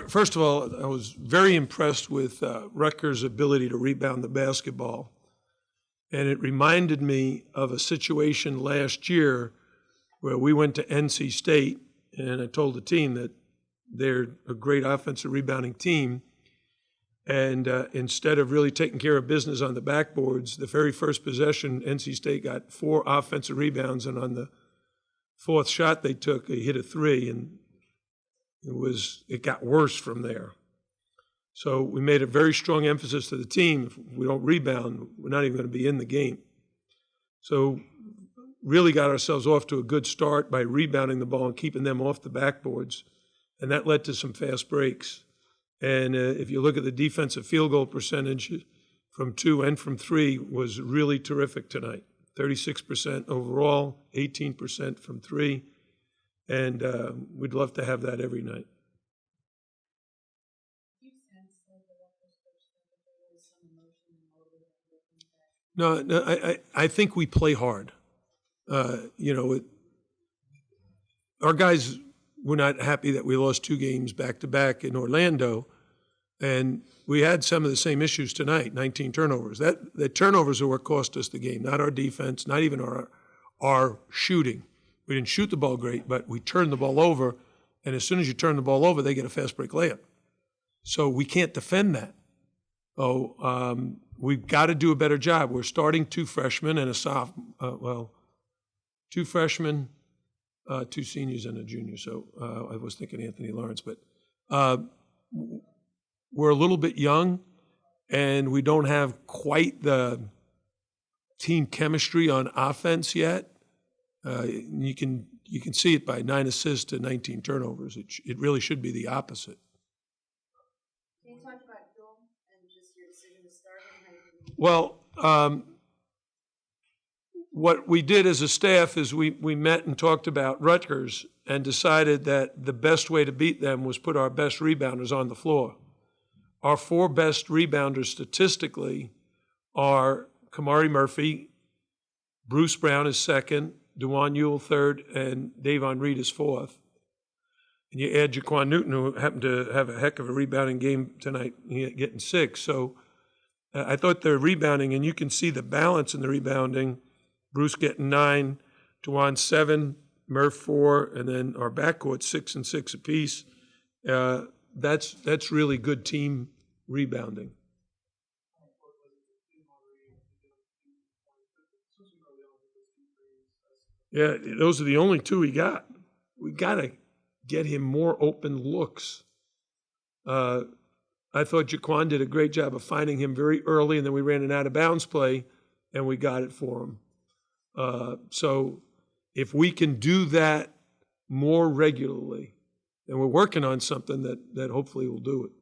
First of all, I was very impressed with Rutgers' ability to rebound the basketball. And it reminded me of a situation last year where we went to NC State, and I told the team that they're a great offensive rebounding team. And instead of really taking care of business on the backboards, the very first possession, NC State got 4 offensive rebounds, and on the 4th shot they took, they hit a 3, and it got worse from there. So we made a very strong emphasis to the team. If we don't rebound, we're not even going to be in the game. So really got ourselves off to a good start by rebounding the ball and keeping them off the backboards. And that led to some fast breaks. And if you look at the defensive field goal percentage from 2 and from 3 was really terrific tonight. 36% overall, 18% from 3. And we'd love to have that every night. No, I think we play hard. Our guys were not happy that we lost 2 games back-to-back in Orlando, and we had some of the same issues tonight, 19 turnovers. The turnovers are what cost us the game, not our defense, not even our shooting. We didn't shoot the ball great, but we turned the ball over, and as soon as you turn the ball over, they get a fast break layup. So we can't defend that. We've got to do a better job. We're starting 2 freshmen and a sophomore, 2 freshmen, 2 seniors and a junior. So I was thinking Anthony Lawrence, but we're a little bit young, and we don't have quite the team chemistry on offense yet. You can see it by 9 assists to 19 turnovers. It really should be the opposite. Can you talk about Bill and just your decision to start him? Well, what we did as a staff is we met and talked about Rutgers and decided that the best way to beat them was put our best rebounders on the floor. Our 4 best rebounders statistically are Kamari Murphy, Bruce Brown is 2nd, DeJuan Ewell 3rd, and Davon Reed is 4th. And you add Jaquan Newton, who happened to have a heck of a rebounding game tonight, getting 6. So I thought the rebounding, and you can see the balance in the rebounding, Bruce getting 9, DeJuan 7, Murph 4, and then our backcourt 6 and 6 apiece. That's really good team rebounding. Yeah, those are the only 2 we got. We got to get him more open looks. I thought Jaquan did a great job of finding him very early, and then we ran an out-of-bounds play, and we got it for him. So if we can do that more regularly, then we're working on something that hopefully will do it.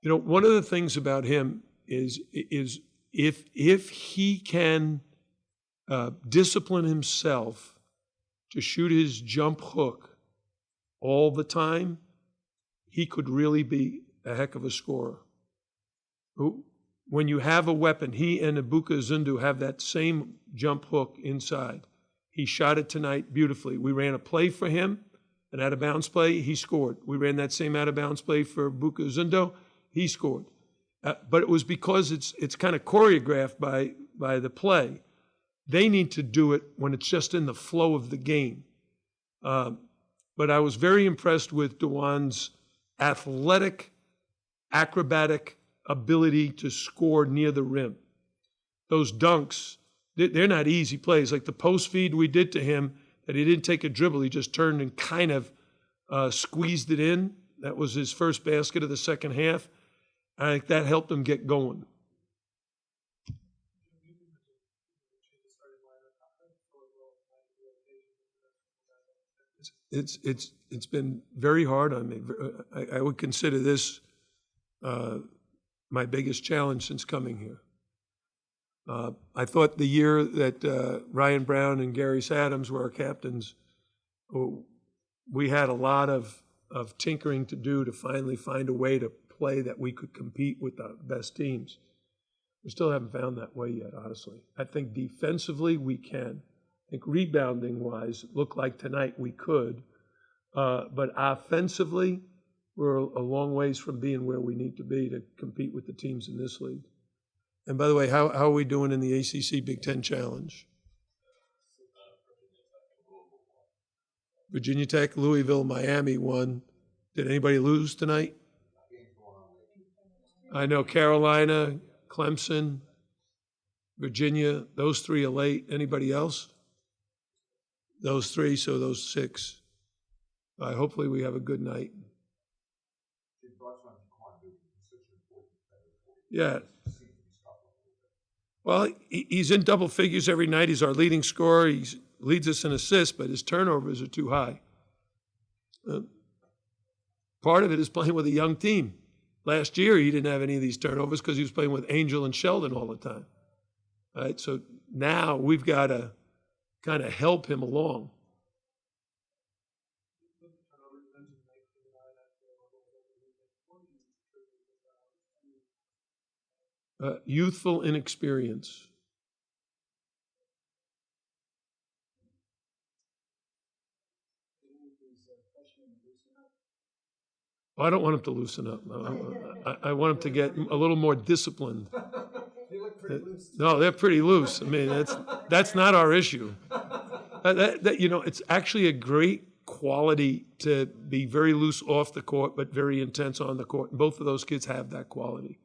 One of the things about him is if he can discipline himself to shoot his jump hook all the time, he could really be a heck of a scorer. When you have a weapon, he and Ibuka Zundu have that same jump hook inside. He shot it tonight beautifully. We ran a play for him, an out-of-bounds play, he scored. We ran that same out-of-bounds play for Ibuka Zundu, he scored. But it was because it's kind of choreographed by the play. They need to do it when it's just in the flow of the game. But I was very impressed with DeJuan's athletic, acrobatic ability to score near the rim. Those dunks, they're not easy plays. Like the post feed we did to him, that he didn't take a dribble, he just turned and kind of squeezed it in. That was his first basket of the second half. I think that helped him get going. It's been very hard on me. I would consider this my biggest challenge since coming here. I thought the year that Ryan Brown and Gary Adams were our captains, we had a lot of tinkering to do to finally find a way to play that we could compete with the best teams. We still haven't found that way yet, honestly. I think defensively we can. think rebounding-wise, it looked like tonight we could. But offensively, we're a long ways from being where we need to be to compete with the teams in this league. And by the way, how are we doing in the ACC Big Ten Challenge? Virginia Tech, Louisville, Miami won. Did anybody lose tonight? I know Carolina, Clemson, Virginia, those three are late. Anybody else? Those three, so those six. Hopefully we have a good night. Yeah. Well, he's in double figures every night. He's our leading scorer. He leads us in assists, but his turnovers are too high. Part of it is playing with a young team. Last year, he didn't have any of these turnovers because he was playing with Angel and Sheldon all the time. All right, so now we've got to kind of help him along. Youthful inexperience. I don't want him to loosen up. I want him to get a little more disciplined. They look pretty loose. No, they're pretty loose. I mean, that's not our issue. It's actually a great quality to be very loose off the court, but very intense on the court. And both of those kids have that quality.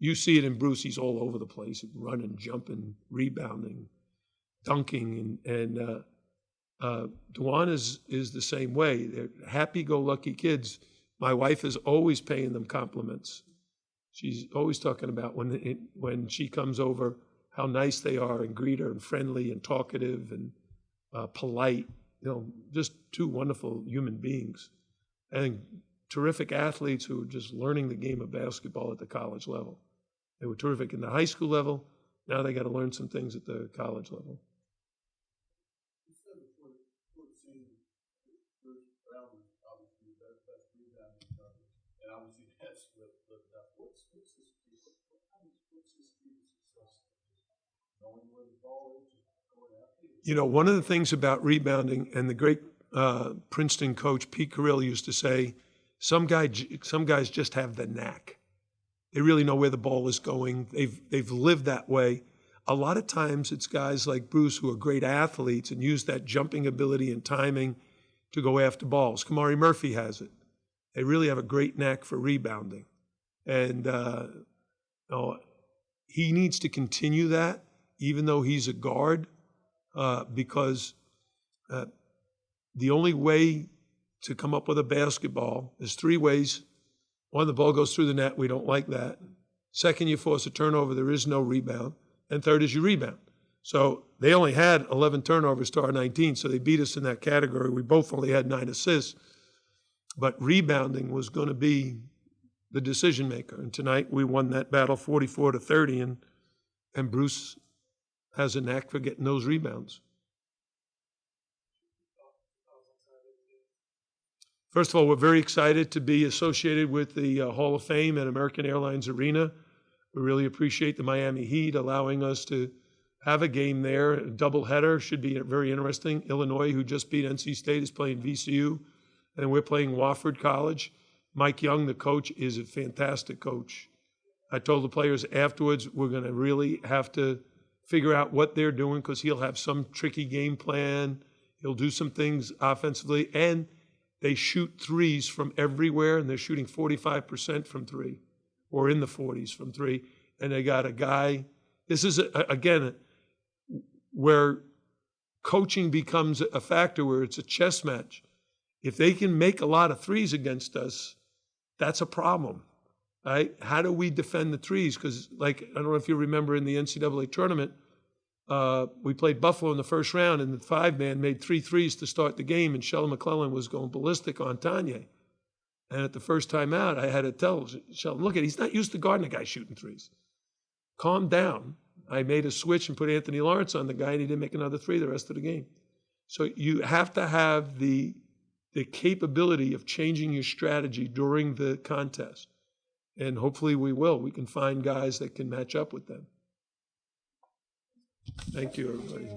You see it in Bruce. He's all over the place, running, jumping, rebounding, dunking. And Dewan is the same way. They're happy-go-lucky kids. My wife is always paying them compliments. She's always talking about when she comes over, how nice they are and greet her and friendly and talkative and polite. Just two wonderful human beings. And terrific athletes who are just learning the game of basketball at the college level. They were terrific in the high school level. Now they got to learn some things at the college level. You said before the season, Bruce Brown was obviously the best rebounding cover, and obviously that's lived up. What's his key? What's his key to success? Knowing where the ball is, just going after it. One of the things about rebounding, and the great Princeton coach Pete Carrill used to say, some guys just have the knack. They really know where the ball is going. They've lived that way. A lot of times it's guys like Bruce who are great athletes and use that jumping ability and timing to go after balls. Kamari Murphy has it. They really have a great knack for rebounding. And he needs to continue that, even though he's a guard, because the only way to come up with a basketball is three ways. One, the ball goes through the net. We don't like that. Second, you force a turnover. There is no rebound. And third is you rebound. So they only had 11 turnovers to our 19, so they beat us in that category. We both only had 9 assists. But rebounding was going to be the decision maker. And tonight we won that battle 44-30, and Bruce has a knack for getting those rebounds. First of all, we're very excited to be associated with the Hall of Fame at American Airlines Arena. We really appreciate the Miami Heat allowing us to have a game there. A doubleheader should be very interesting. Illinois, who just beat NC State, is playing VCU, and we're playing Wofford College. Mike Young, the coach, is a fantastic coach. I told the players afterwards we're going to really have to figure out what they're doing because he'll have some tricky game plan. He'll do some things offensively, and they shoot threes from everywhere, and they're shooting 45% from three, or in the 40s from three. And they got a guy. This is, again, where coaching becomes a factor, where it's a chess match. If they can make a lot of threes against us, that's a problem, right? How do we defend the threes? Because, I don't know if you remember in the NCAA tournament, we played Buffalo in the first round, and the 5-man made 3 threes to start the game, and Sheldon McClellan was going ballistic on Tanya. And at the first time out, I had to tell Sheldon, look, he's not used to guarding a guy shooting threes. Calm down. I made a switch and put Anthony Lawrence on the guy, and he didn't make another 3 the rest of the game. So you have to have the capability of changing your strategy during the contest. And hopefully we will. We can find guys that can match up with them. Thank you, everybody.